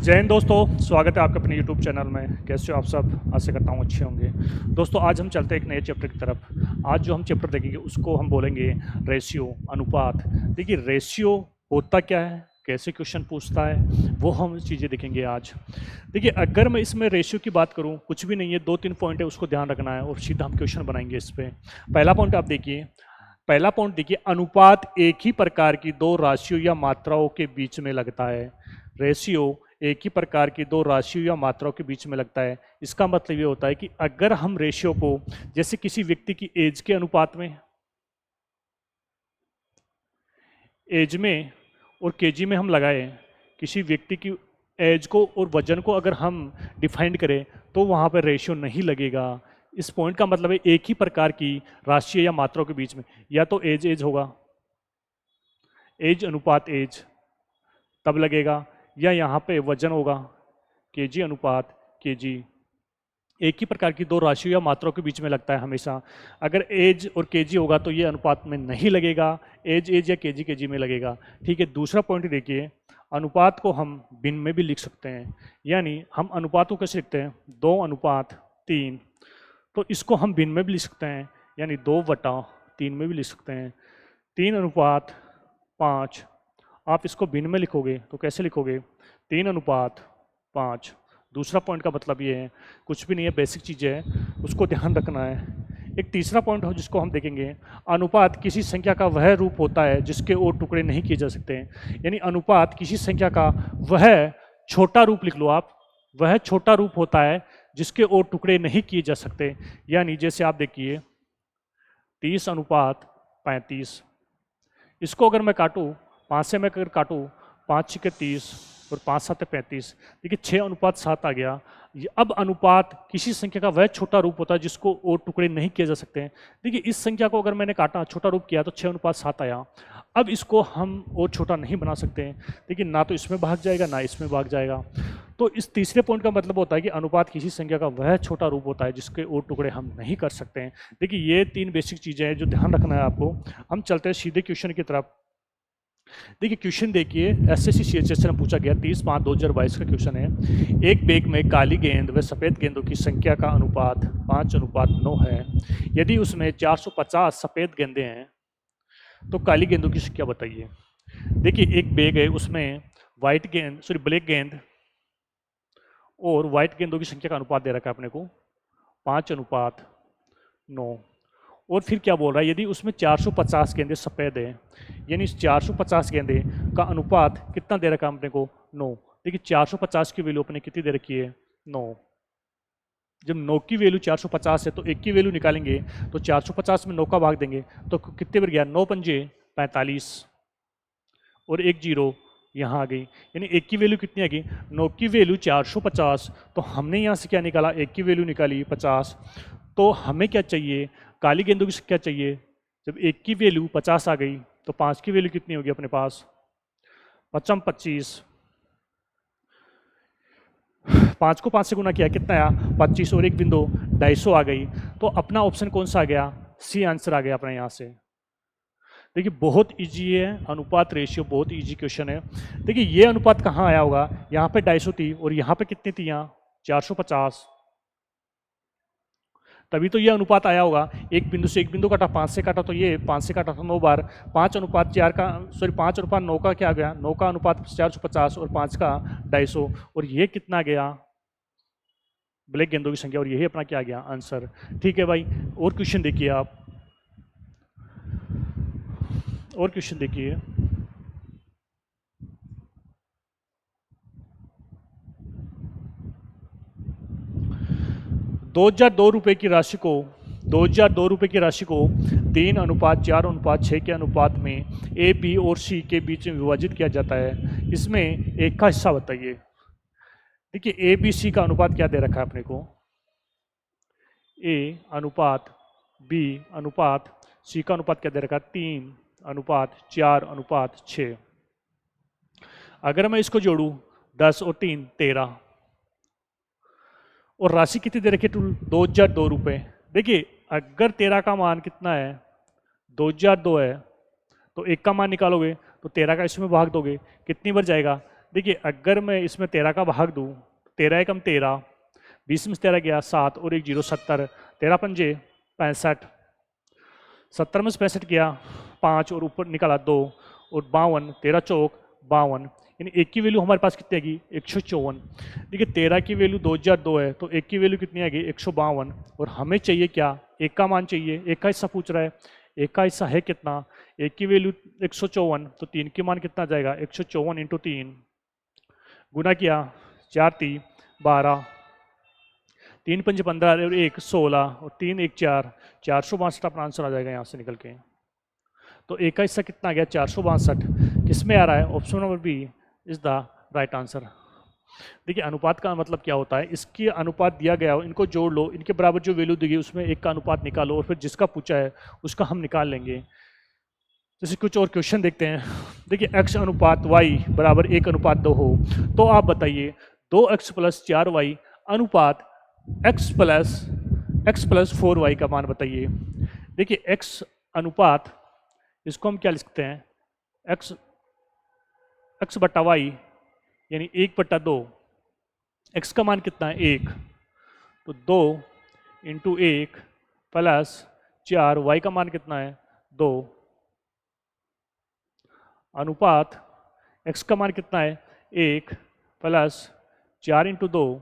जय हिंद दोस्तों, स्वागत है आपका अपने यूट्यूब चैनल में। कैसे हो आप सब? आशा करता हूँ अच्छे होंगे। दोस्तों आज हम चलते हैं एक नए चैप्टर की तरफ। आज जो हम चैप्टर देखेंगे उसको हम बोलेंगे रेशियो, अनुपात। देखिए रेशियो होता क्या है, कैसे क्वेश्चन पूछता है, वो हम चीज़ें देखेंगे आज। देखिए अगर मैं इसमें रेशियो की बात करूँ, कुछ भी नहीं है, 2-3 पॉइंट है उसको ध्यान रखना है और सीधा हम क्वेश्चन बनाएंगे इस पर। पहला पॉइंट आप देखिए, पहला पॉइंट देखिए, अनुपात एक ही प्रकार की दो राशियों या मात्राओं के बीच में लगता है। रेशियो एक ही प्रकार की दो राशियों या मात्राओं के बीच में लगता है। इसका मतलब ये होता है कि अगर हम रेशियो को जैसे किसी व्यक्ति की एज के अनुपात में, एज में और केजी में हम लगाए, किसी व्यक्ति की एज को और वजन को अगर हम डिफाइंड करें तो वहाँ पर रेशियो नहीं लगेगा। इस पॉइंट का मतलब है एक ही प्रकार की राशियों या मात्राओं के बीच में या तो एज एज होगा, एज अनुपात एज तब लगेगा, या यहाँ पे वजन होगा केजी अनुपात केजी। एक ही प्रकार की दो राशियों या मात्राओं के बीच में लगता है हमेशा। अगर एज और केजी होगा तो ये अनुपात में नहीं लगेगा, एज एज या केजी केजी में लगेगा। ठीक है, दूसरा पॉइंट देखिए, अनुपात को हम भिन्न में भी लिख सकते हैं। यानी हम अनुपात को कैसे लिखते हैं? 2:3। तो इसको हम भिन्न में भी लिख सकते हैं, यानी 2/3 में भी लिख सकते हैं। 3:5। आप इसको भिन्न में लिखोगे तो कैसे लिखोगे? 3:5। दूसरा पॉइंट का मतलब ये है, कुछ भी नहीं है, बेसिक चीज़ें हैं, उसको ध्यान रखना है। एक तीसरा पॉइंट हो जिसको हम देखेंगे, अनुपात किसी संख्या का वह रूप होता है जिसके और टुकड़े नहीं किए जा सकते हैं। यानी अनुपात किसी संख्या का वह छोटा रूप, लिख लो आप, वह छोटा रूप होता है जिसके और टुकड़े नहीं किए जा सकते। यानी जैसे आप देखिए 30:35, इसको अगर मैं काटूँ, 5 से मैं अगर काटूँ, 5×6 = 30 और 5×7 = 35, देखिए 6:7 आ गया। अब अनुपात किसी संख्या का वह छोटा रूप होता है जिसको और टुकड़े नहीं किए जा सकते हैं। देखिए इस संख्या को अगर मैंने काटा, छोटा रूप किया तो 6:7 आया। अब इसको हम और छोटा नहीं बना सकते हैं, देखिए ना तो इसमें भाग जाएगा ना इसमें भाग जाएगा। तो इस तीसरे पॉइंट का मतलब होता है कि अनुपात किसी संख्या का वह छोटा रूप होता है जिसके और टुकड़े हम नहीं कर सकते हैं। देखिए ये 3 बेसिक चीज़ें हैं जो ध्यान रखना है आपको। हम चलते हैं सीधे क्वेश्चन की तरफ। देखिए क्वेश्चन देखिए, एसएससी सीएचएस में पूछा गया 30/5/2022 का क्वेश्चन है। एक बैग में काली गेंद व सफ़ेद गेंदों की संख्या का अनुपात 5:9 है। यदि उसमें 450 सफ़ेद गेंदें हैं तो काली गेंदों की संख्या बताइए। देखिए एक बैग है, उसमें ब्लैक गेंद और व्हाइट गेंदों की संख्या का अनुपात दे रखा है अपने को 5:9। और फिर क्या बोल रहा है, यदि उसमें 450 गेंदे सफ़ेद हैं, यानी इस 450 गेंदे का अनुपात कितना दे रखा है अपने को? 9। देखिए 450 की वैल्यू अपने कितनी दे रखी है? 9। जब 9 की वैल्यू 450 है तो 1 की वैल्यू निकालेंगे तो 450 में 9 का भाग देंगे तो कितने बार गया? 9×5 = 45 और 1 0 यहाँ आ गई। यानी 1 की वैल्यू कितनी आ गई? 9 की वैल्यू 450, तो हमने यहाँ से क्या निकाला? 1 की वैल्यू निकाली 50। तो हमें क्या चाहिए? काली गेंदों की संख्या चाहिए। जब 1 की वैल्यू 50 आ गई तो 5 की वैल्यू कितनी होगी अपने पास? 5×25, 5 को 5 से गुना किया, कितना आया? 25 और 1 बिंदु 250 आ गई। तो अपना ऑप्शन कौन सा आ गया? सी आंसर आ गया अपना यहाँ से। देखिए बहुत इजी है, अनुपात रेशियो बहुत इजी क्वेश्चन है। देखिए ये अनुपात कहाँ आया होगा? यहाँ पे 250 थी और यहाँ पे कितनी थी? यहाँ 450, तभी तो ये अनुपात आया होगा। एक बिंदु से एक बिंदु काटा, 5 से काटा तो ये 5 से काटा तो 9 बार। 5:4 का, सॉरी 5:9 का क्या गया? 9 का अनुपात 450 और 5 का 250, और ये कितना गया? ब्लैक गेंदों की संख्या, और यही अपना क्या गया? आंसर। ठीक है भाई, और क्वेश्चन देखिए आप, और क्वेश्चन देखिए। 2002 रुपये की राशि को 2002 रुपये की राशि को 3:4:6 के अनुपात में ए, बी और सी के बीच में विभाजित किया जाता है। इसमें एक का हिस्सा बताइए। देखिए ए बी सी का अनुपात क्या दे रखा है अपने को? ए अनुपात बी अनुपात सी का अनुपात क्या दे रखा है? 3:4:6। अगर मैं इसको जोड़ूं, 10 और 3 13, और राशि कितनी दे रखी है? 2002 रुपये। देखिए अगर 13 का मान कितना है? 2002 है, तो 1 का मान निकालोगे तो 13 का इसमें भाग दोगे, कितनी बार जाएगा? देखिए अगर मैं इसमें 13 का भाग दूं, 13 एकम 13, 20 में से 13 गया 7 और 1 0 70, 13 पंजे 65, 70 में से 65 गया 5 और ऊपर निकाला 2 और 52, 13 चौक 52, यानी एक की वैल्यू हमारे पास कितनी आएगी 154। देखिए 13 की वैल्यू 2002 है तो एक की वैल्यू कितनी आएगी 152, और हमें चाहिए क्या, एक का मान चाहिए, एक का हिस्सा पूछ रहा है, एक का हिस्सा है कितना, एक की वैल्यू 154, तो 3 की मान कितना जाएगा 154 इंटू 3 गुना किया 4 3 12, 3 5 15 और 1 16 और 3 1 4, 462 अपना आंसर आ जाएगा यहाँ से निकल के। तो एक का हिस्सा कितना आ गया 462, किस में आ रहा है, option number B is the right answer. देखिए अनुपात का मतलब क्या होता है, इसकी अनुपात दिया गया हो, इनको जोड़ लो, इनके बराबर जो वैल्यू दी गई उसमें एक का अनुपात निकालो और फिर जिसका पूछा है उसका हम निकाल लेंगे। जैसे कुछ और क्वेश्चन देखते हैं। देखिए x अनुपात y बराबर 1:2 हो तो आप बताइए 2x + 4y अनुपात x + 4y का मान बताइए। देखिए x अनुपात, इसको हम क्या लिख सकते हैं, x बटा वाई यानी 1/2, x का मान कितना है 1, तो 2 इंटू 1 प्लस 4, y का मान कितना है 2, अनुपात x का मान कितना है 1 प्लस 4 इंटू 2,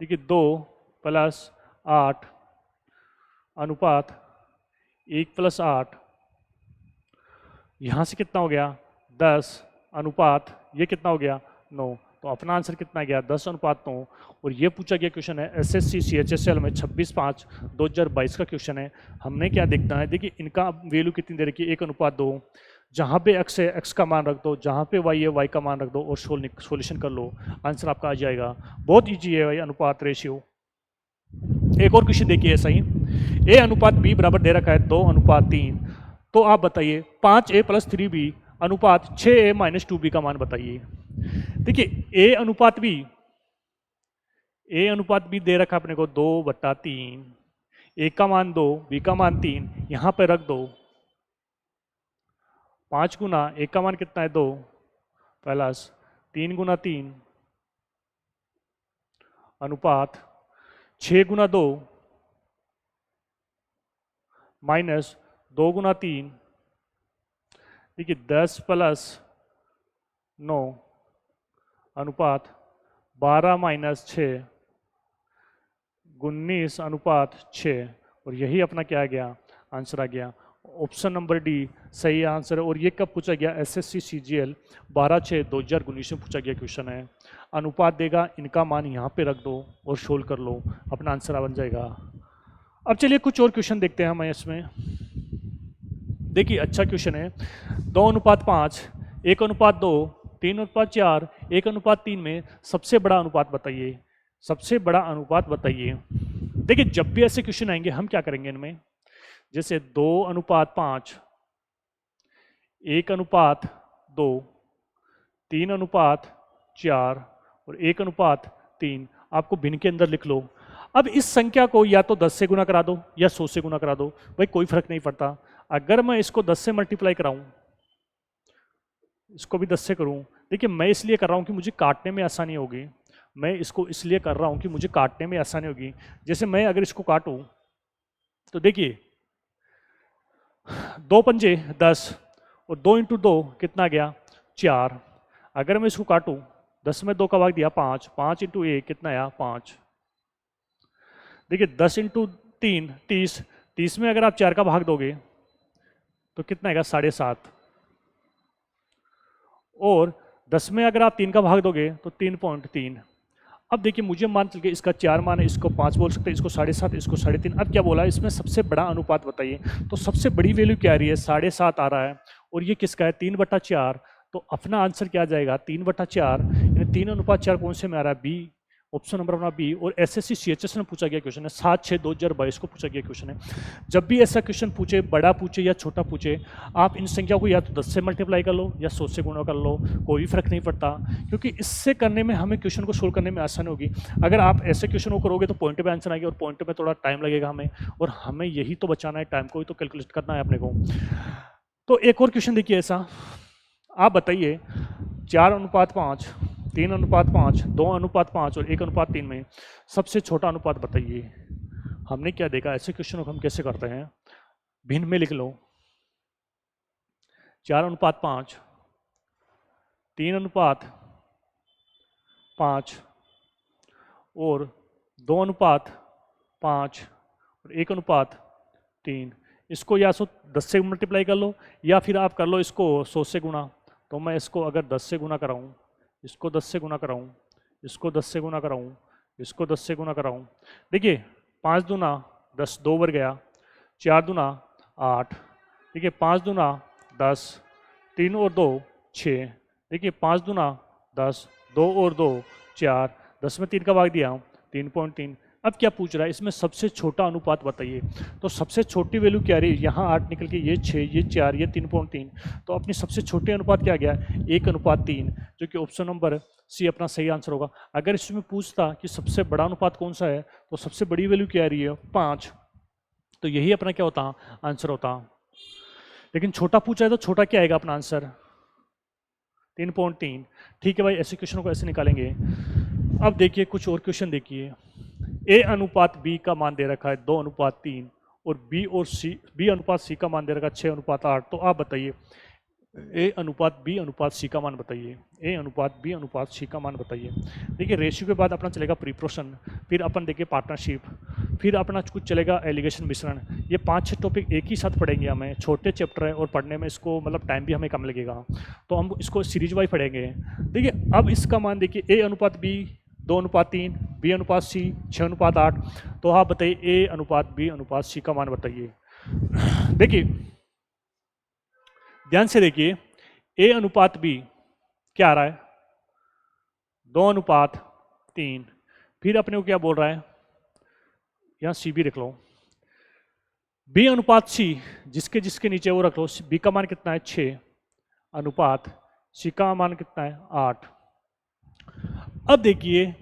देखिए 2 प्लस 8 अनुपात 1 प्लस 8, यहाँ से कितना हो गया 10 अनुपात ये कितना हो गया 9, तो अपना आंसर कितना गया 10:9। और ये पूछा गया क्वेश्चन है SSC CHSL में 26/5/2022 का क्वेश्चन है। हमने क्या देखना है, देखिए इनका वैल्यू कितनी दे रखी है 1:2, जहाँ पे x है x का मान रख दो, जहाँ पे y है y का मान रख दो और सोल्यूशन कर लो, आंसर आपका आ जाएगा। बहुत ईजी है भाई अनुपात रेशियो। एक और क्वेश्चन देखिए ऐसा ही, a अनुपात b बराबर दे रखा है 2:3, तो आप बताइए 5a + 3b अनुपात 6a - 2b का मान बताइए। देखिए a अनुपात b दे रखा है अपने को 2/3, a का मान 2 b का मान 3, यहां पे रख दो 5 गुना a का मान कितना है 2 प्लस 3 गुना 3 अनुपात 6 गुना 2 माइनस 2 गुना 3, देखिए 10 प्लस 9 अनुपात 12 - 6 19 अनुपात 6, और यही अपना क्या आ गया आंसर आ गया। ऑप्शन नंबर डी सही आंसर है। और ये कब पूछा गया, SSC CGL 12/6/2019 में पूछा गया क्वेश्चन है। अनुपात देगा, इनका मान यहाँ पे रख दो और सोल्व कर लो, अपना आंसर बन जाएगा। अब चलिए कुछ और क्वेश्चन देखते हैं हम इसमें। देखिए अच्छा क्वेश्चन है, 2:5, 1:2, 3:4, 1:3 में सबसे बड़ा अनुपात बताइए। सबसे बड़ा अनुपात बताइए। देखिए जब भी ऐसे क्वेश्चन आएंगे हम क्या करेंगे इनमें, जैसे 2:5, 1:2, 3:4 और 1:3 आपको भिन्न के अंदर लिख लो। अब इस संख्या को या तो 10 से गुना करा दो या 100 से गुना करा दो, भाई कोई फर्क नहीं पड़ता। अगर मैं इसको 10 से मल्टीप्लाई कराऊं, इसको भी 10 से करूं, देखिए मैं इसलिए कर रहा हूं कि मुझे काटने में आसानी होगी। मैं इसको इसलिए कर रहा हूं कि मुझे काटने में आसानी होगी। जैसे मैं अगर इसको काटूं तो देखिए 2 पंजे 10 और 2 इंटू 2 कितना गया 4। अगर मैं इसको काटूं 10 में 2 का भाग दिया 5, 5 इंटू 1 कितना आया 5। देखिए 10 इंटू 3 30, 30 में अगर आप 4 का भाग दोगे तो कितना आएगा 7.5, और 10 में अगर आप 3 का भाग दोगे तो 3.3। अब देखिए मुझे मान चल के इसका 4 मान है, इसको 5 बोल सकते हैं, इसको 7.5, इसको 3.5। अब क्या बोला इसमें सबसे बड़ा अनुपात बताइए, तो सबसे बड़ी वैल्यू क्या आ रही है 7.5 आ रहा है, और ये किसका है 3/4। तो अपना आंसर क्या आ जाएगा 3/4, यानी 3:4 कौन से में आ रहा है बी, ऑप्शन नंबर अपना बी। और SSC CHS में पूछा गया क्वेश्चन है, 7/6/2022 को पूछा गया क्वेश्चन है। जब भी ऐसा क्वेश्चन पूछे, बड़ा पूछे या छोटा पूछे, आप इन संख्या को या तो 10 से मल्टीप्लाई कर लो या 100 से गुणा कर लो, कोई फर्क नहीं पड़ता, क्योंकि इससे करने में हमें क्वेश्चन को सोल्व करने में आसानी होगी। अगर आप ऐसे क्वेश्चन को करोगे तो पॉइंट पे आंसर आएंगे, और पॉइंट में थोड़ा टाइम लगेगा हमें, और हमें यही तो बचाना है, टाइम को ही तो कैलकुलेट करना है अपने को। तो एक और क्वेश्चन देखिए ऐसा, आप बताइए 4:5, 3:5, 2:5 और 1:3 में सबसे छोटा अनुपात बताइए। हमने क्या देखा, ऐसे क्वेश्चन को हम कैसे करते हैं, भिन्न में लिख लो। 4:5, 3:5 और 2:5 और 1:3। इसको या 10 से मल्टीप्लाई कर लो या फिर आप कर लो इसको 100 से गुणा। तो मैं इसको अगर 10 से गुणा कराऊँ, इसको 10 से गुणा कराऊँ, इसको 10 से गुणा कराऊँ, इसको 10 से गुणा कराऊँ, देखिए 5 दूना 10, 2 बार गया, 4 दूना 8, देखिए 5 दूना 10, 3 और 2 6, देखिए 5 दूना 10, 2 और 2 4, 10 में 3 का भाग दिया 3.3। अब क्या पूछ रहा है, इसमें सबसे छोटा अनुपात बताइए। तो सबसे छोटी वैल्यू क्या रही, यहाँ 8 निकल के ये 6, ये 4, ये 3.3। तो अपनी सबसे छोटे अनुपात क्या गया, 1:3, जो कि ऑप्शन नंबर सी अपना सही आंसर होगा। अगर इसमें पूछता कि सबसे बड़ा अनुपात कौन सा है, तो सबसे बड़ी वैल्यू क्या रही है 5, तो यही अपना क्या होता आंसर होता। लेकिन छोटा पूछा है तो छोटा क्या आएगा अपना आंसर 3.3। ठीक है भाई, ऐसे क्वेश्चन को ऐसे निकालेंगे। अब देखिए कुछ और क्वेश्चन देखिए। ए अनुपात बी का मान दे रखा है 2:3 और बी अनुपात सी का मान दे रखा है 6:8। तो आप बताइए ए अनुपात बी अनुपात सी का मान बताइए, ए अनुपात बी अनुपात सी का मान बताइए। देखिए रेशियो के बाद अपना चलेगा प्रीपोर्शन, फिर अपन देखिए पार्टनरशिप, फिर अपना कुछ चलेगा एलिगेशन मिश्रण। ये 5-6 टॉपिक एक ही साथ पढ़ेंगे, हमें छोटे चैप्टर है और पढ़ने में इसको मतलब टाइम भी हमें कम लगेगा, तो हम इसको सीरीज वाइज पढ़ेंगे। देखिए अब इसका मान देखिए ए अनुपात बी 2:3, बी अनुपात सी 6:8। तो आप बताइए ए अनुपात बी अनुपात सी का मान बताइए। देखिए ध्यान से देखिए, ए अनुपात बी क्या आ रहा है 2:3, फिर अपने को क्या बोल रहा है, यहां सी भी रख लो। बी अनुपात सी जिसके जिसके नीचे वो रख लो, बी का मान कितना है 6 अनुपात सी का मान कितना है 8। अब देखिए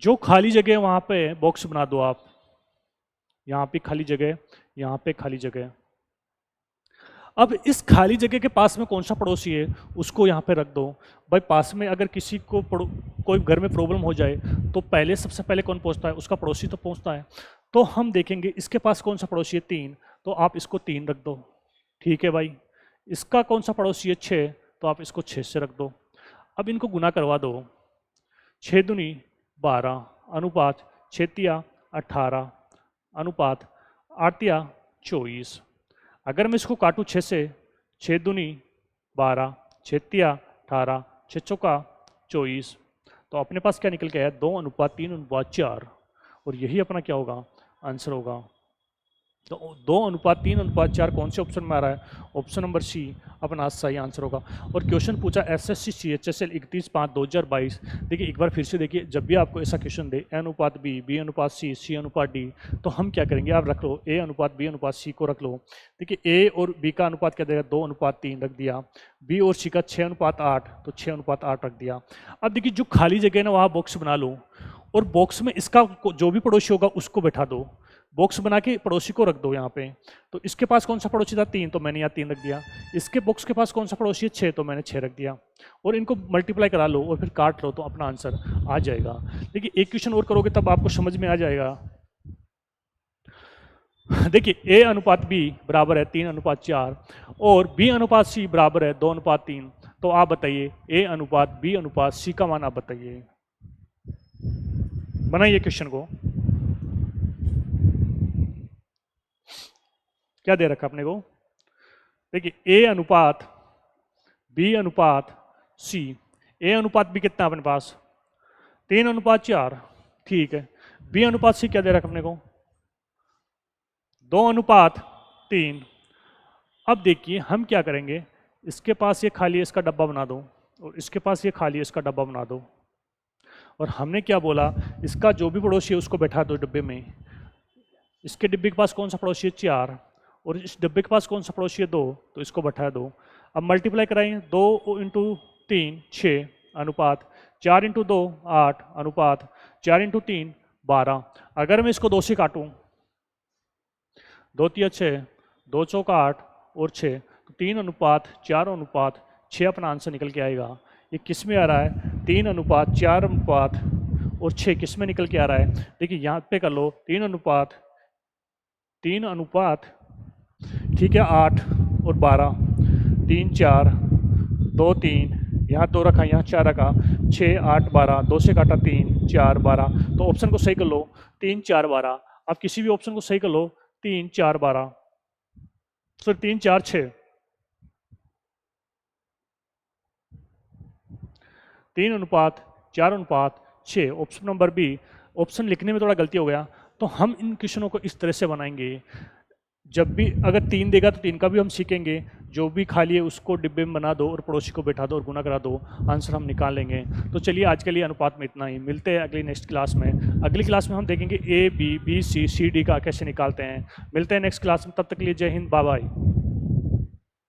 जो खाली जगह वहां पे बॉक्स बना दो आप, यहां पे खाली जगह, यहां पे खाली जगह। अब इस खाली जगह के पास में कौन सा पड़ोसी है उसको यहाँ पे रख दो। भाई पास में अगर किसी को कोई घर में प्रॉब्लम हो जाए तो पहले सबसे पहले कौन पहुँचता है, उसका पड़ोसी तो पहुँचता है। तो हम देखेंगे इसके पास कौन सा पड़ोसी है 3, तो आप इसको 3 रख दो। ठीक है भाई, इसका कौन सा पड़ोसी है 6, तो आप इसको 6 से रख दो। अब इनको गुना करवा दो, 6 दूनी 12 अनुपात 6 तिया 18 अनुपात 8 तिया 24। अगर मैं इसको काटूँ 6 से, 6 दूनी 12, 6 तिया 18, 6 चौका 24, तो अपने पास क्या निकल के आया 2:3:4। और यही अपना क्या होगा आंसर होगा। तो 2:3:4 कौन से ऑप्शन में आ रहा है, ऑप्शन नंबर सी अपना सही आंसर होगा। और क्वेश्चन पूछा एसएससी CHSL 31/5/2022। देखिए एक बार फिर से देखिए, जब भी आपको ऐसा क्वेश्चन दे ए अनुपात बी, बी अनुपात सी, सी अनुपात डी, तो हम क्या करेंगे, आप रख लो ए अनुपात बी अनुपात सी को रख लो। देखिए ए और बी का अनुपात क्या देगा 2:3 रख दिया, बी और सी का 6:8 तो 6:8 रख दिया। अब देखिए जो खाली जगह है ना वहाँ बॉक्स बना लो, और बॉक्स में इसका जो भी पड़ोसी होगा उसको बैठा दो, बॉक्स बना के पड़ोसी को रख दो यहाँ पे। तो इसके पास कौन सा पड़ोसी था 3, तो मैंने यहाँ 3 रख दिया। इसके बॉक्स के पास कौन सा पड़ोसी है 6, तो मैंने 6 रख दिया। और इनको मल्टीप्लाई करा लो और फिर काट लो तो अपना आंसर आ जाएगा। देखिए एक क्वेश्चन और करोगे तब आपको समझ में आ जाएगा। देखिए ए अनुपात बी बराबर है 3:4 और बी अनुपात सी बराबर है 2:3। तो आप बताइए ए अनुपात बी अनुपात सी का मान आप बताइए। बनाइए क्वेश्चन को, क्या दे रखा अपने को। देखिए ए अनुपात बी अनुपात सी, ए अनुपात बी कितना अपने पास 3:4, ठीक है। बी अनुपात सी क्या दे रखा अपने को 2:3। अब देखिए हम क्या करेंगे, इसके पास ये खाली है इसका डब्बा बना दो, और इसके पास ये खाली है इसका डब्बा बना दो। और हमने क्या बोला, इसका जो भी पड़ोसी है उसको बैठा दो डिब्बे में। इसके डिब्बे के पास कौन सा पड़ोसी है 4, और इस डिब्बे के पास कौन सा पड़ोसी है 2, तो इसको बैठा दो। अब मल्टीप्लाई कराएं, 2 × 3 6 अनुपात 4 × 2 8 अनुपात 4 × 3 12। अगर मैं इसको 2 से काटूं, 2 तिया 6, 2 चौका 8 और 6, तो 3:4 4:6 अपना आंसर निकल के आएगा। ये किस में आ रहा है, 3:4 और 6 किस में निकल के आ रहा है। देखिए यहाँ पे कर लो 3:3, ठीक है, 8 और 12, 3 4 2 3, यहाँ 2 रखा, यहाँ 4 रखा, 6 8 12, 2 से काटा 3 4 12। तो ऑप्शन को सही कर लो 3 4 12। आप किसी भी ऑप्शन को सही कर लो 3 4 12, sir 3 4 6, 3:4:6, option number B. Option लिखने में थोड़ा गलती हो गया, तो हम इन क्वेश्चनों को इस तरह से बनाएंगे। जब भी अगर 3 देगा तो 3 का भी हम सीखेंगे, जो भी खाली है उसको डिब्बे में बना दो और पड़ोसी को बैठा दो और गुना करा दो, आंसर हम निकाल लेंगे। तो चलिए आज के लिए अनुपात में इतना ही, मिलते हैं अगली नेक्स्ट क्लास में। अगली क्लास में हम देखेंगे A B B C C D का कैसे निकालते हैं। मिलते हैं नेक्स्ट क्लास में, तब तक के लिए जय हिंद, बाय बाय।